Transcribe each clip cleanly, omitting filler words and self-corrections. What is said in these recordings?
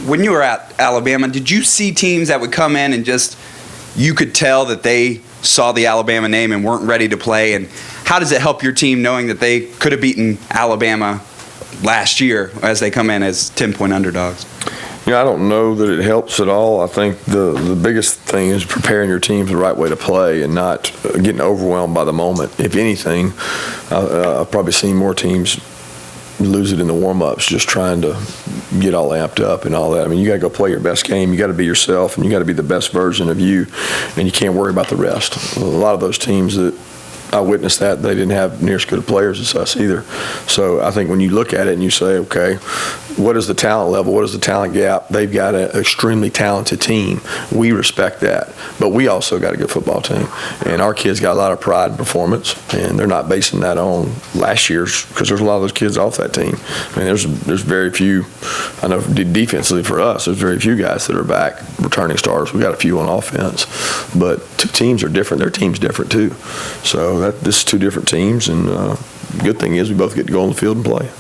when you were at Alabama, did you see teams that would come in and just you could tell that they saw the Alabama name and weren't ready to play? And how does it help your team knowing that they could have beaten Alabama last year as they come in as 10-point underdogs? I don't know that it helps at all. I think the biggest thing is preparing your team the right way to play and not getting overwhelmed by the moment. If anything, I've probably seen more teams lose it in the warm-ups, just trying to get all amped up and all that. I mean, you got to go play your best game. You got to be yourself, and you got to be the best version of you, and you can't worry about the rest. A lot of those teams that I witnessed that they didn't have near as good of players as us either. So I think when you look at it and you say, okay, what is the talent level? What is the talent gap? They've got an extremely talented team. We respect that. But we also got a good football team. And our kids got a lot of pride in performance, and they're not basing that on last year's, because there's a lot of those kids off that team. I mean, there's very few. I know defensively for us, there's very few guys that are back returning starters. We got a few on offense. But two teams are different. Their team's different too. So this is two different teams, and the good thing is we both get to go on the field and play.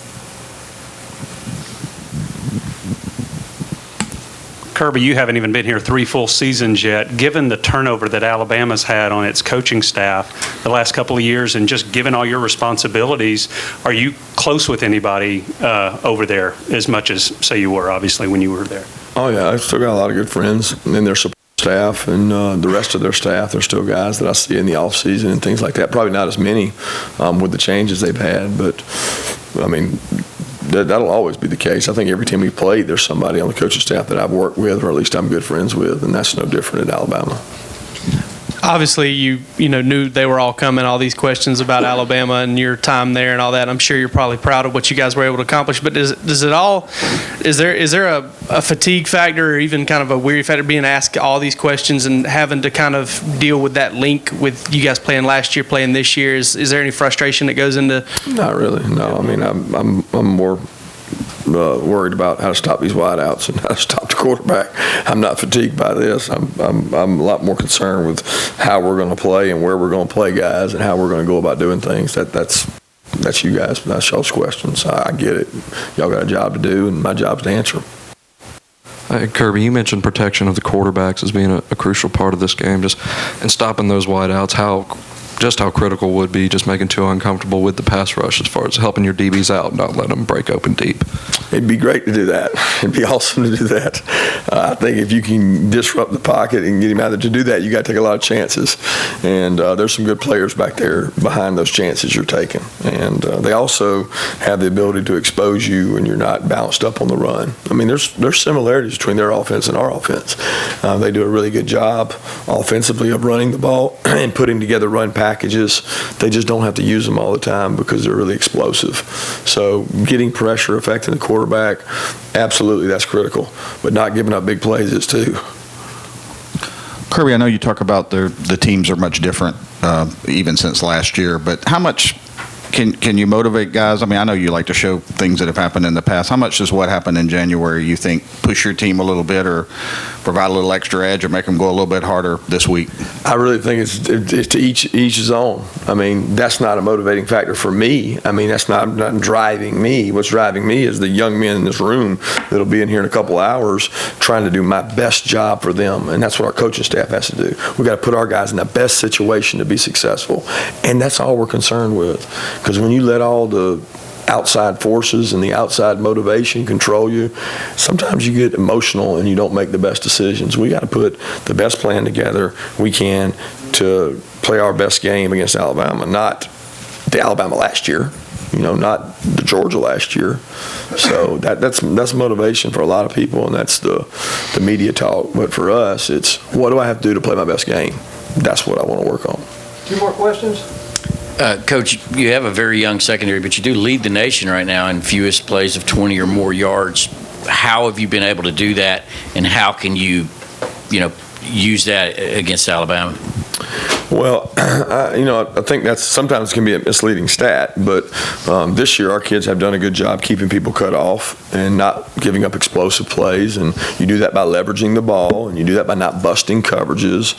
Kirby, you haven't even been here 3 full seasons yet. Given the turnover that Alabama's had on its coaching staff the last couple of years, and just given all your responsibilities, are you close with anybody over there as much as, say, you were, obviously, when you were there? Oh, yeah. I've still got a lot of good friends in their support staff, and the rest of their staff. They're still guys that I see in the off season and things like that. Probably not as many with the changes they've had, but, I mean, that'll always be the case. I think every time we played, there's somebody on the coaching staff that I've worked with, or at least I'm good friends with, and that's no different at Alabama. Obviously, you knew they were all coming, all these questions about Alabama and your time there and all that. I'm sure you're probably proud of what you guys were able to accomplish. But is there a fatigue factor, or even kind of a weary factor, being asked all these questions and having to kind of deal with that link with you guys playing last year, playing this year? Is there any frustration that goes into? Not really. No. I mean, I'm more worried about how to stop these wideouts and how to stop the quarterback. I'm not fatigued by this. I'm a lot more concerned with how we're going to play and where we're going to play guys and how we're going to go about doing things. That's you guys. That's y'all's questions. I get it. Y'all got a job to do, and my job's to answer them. Kirby, you mentioned protection of the quarterbacks as being a crucial part of this game, and stopping those wideouts. How critical would be just making too uncomfortable with the pass rush as far as helping your DBs out, not letting them break open deep? It'd be great to do that. It'd be awesome to do that. I think if you can disrupt the pocket and get him out there to do that, you got to take a lot of chances. And there's some good players back there behind those chances you're taking. And they also have the ability to expose you when you're not balanced up on the run. I mean, there's similarities between their offense and our offense. They do a really good job offensively of running the ball and putting together run packages. They just don't have to use them all the time because they're really explosive. So getting pressure, affecting the quarterback, absolutely, that's critical. But not giving up big plays is too. Kirby, I know you talk about the teams are much different even since last year, but how much can you motivate guys? I mean, I know you like to show things that have happened in the past. How much does what happened in January, you think, push your team a little bit or provide a little extra edge or make them go a little bit harder this week? I really think it's to each his own. I mean, that's not a motivating factor for me. I mean, that's not driving me. What's driving me is the young men in this room that'll be in here in a couple hours trying to do my best job for them, and that's what our coaching staff has to do. We've got to put our guys in the best situation to be successful, and that's all we're concerned with. Because when you let all the outside forces and the outside motivation control you, sometimes you get emotional and you don't make the best decisions. We got to put the best plan together we can to play our best game against Alabama, not the Alabama last year, not the Georgia last year. So that's motivation for a lot of people, and that's the media talk. But for us, it's what do I have to do to play my best game? That's what I want to work on. 2 more questions? Coach, you have a very young secondary, but you do lead the nation right now in fewest plays of 20 or more yards. How have you been able to do that, and how can you use that against Alabama? Well, I think that's sometimes can be a misleading stat, but this year our kids have done a good job keeping people cut off and not giving up explosive plays, and you do that by leveraging the ball, and you do that by not busting coverages.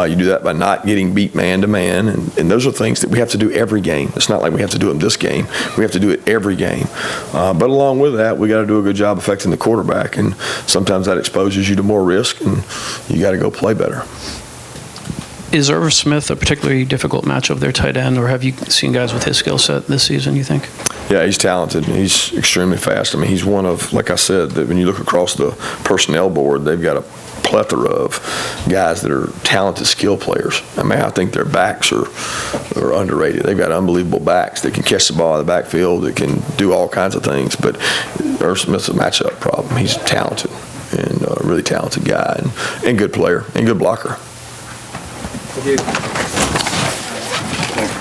You do that by not getting beat man-to-man, and those are things that we have to do every game. It's not like we have to do them this game. We have to do it every game. But along with that, we got to do a good job affecting the quarterback, and sometimes that exposes you to more risk, and you got to go play better. Is Irv Smith a particularly difficult matchup, their tight end, or have you seen guys with his skill set this season, you think? Yeah, he's talented. He's extremely fast. I mean, he's one of, like I said, that when you look across the personnel board, they've got a plethora of guys that are talented skill players. I mean, I think their backs are underrated. They've got unbelievable backs that can catch the ball in the backfield, that can do all kinds of things. But Irv Smith's a matchup problem. He's talented and a really talented guy and good player and good blocker. Thank you.